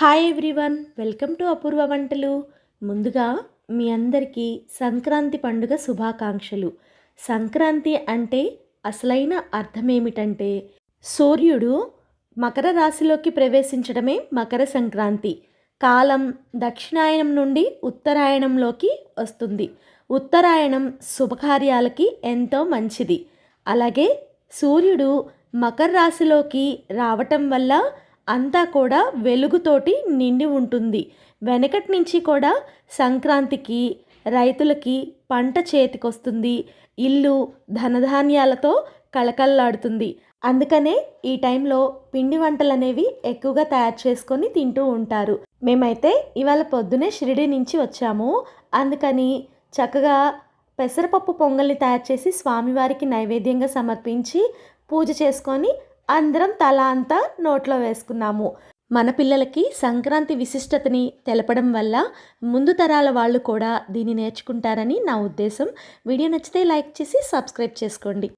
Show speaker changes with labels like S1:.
S1: Hi everyone, welcome to అపూర్వ వంటలు. ముందుగా మీ అందరికీ సంక్రాంతి పండుగ శుభాకాంక్షలు. సంక్రాంతి అంటే అసలైన అర్థం ఏమిటంటే సూర్యుడు మకర రాశిలోకి ప్రవేశించడమే మకర సంక్రాంతి. కాలం దక్షిణాయనం నుండి ఉత్తరాయణంలోకి వస్తుంది. ఉత్తరాయణం శుభకార్యాలకి ఎంతో మంచిది. అలాగే సూర్యుడు మకర రాశిలోకి రావటం వల్ల అంతా కూడా వెలుగుతోటి నిండి ఉంటుంది. వెనకటి నుంచి కూడా సంక్రాంతికి రైతులకి పంట చేతికొస్తుంది. ఇల్లు ధనధాన్యాలతో కళకళలాడుతుంది. అందుకనే ఈ టైంలో పిండి వంటలు అనేవి ఎక్కువగా తయారు చేసుకొని తింటూ ఉంటారు. మేమైతే ఇవాళ పొద్దునే షిరిడి నుంచి వచ్చాము. అందుకని చక్కగా పెసరపప్పు పొంగల్ని తయారు చేసి స్వామివారికి నైవేద్యంగా సమర్పించి పూజ చేసుకొని అందరం తల అంతా నోట్లో వేసుకున్నాము. మన పిల్లలకి సంక్రాంతి విశిష్టతని తెలపడం వల్ల ముందు తరాల వాళ్ళు కూడా దీన్ని నేర్చుకుంటారని నా ఉద్దేశం. వీడియో నచ్చితే లైక్ చేసి సబ్స్క్రైబ్ చేసుకోండి.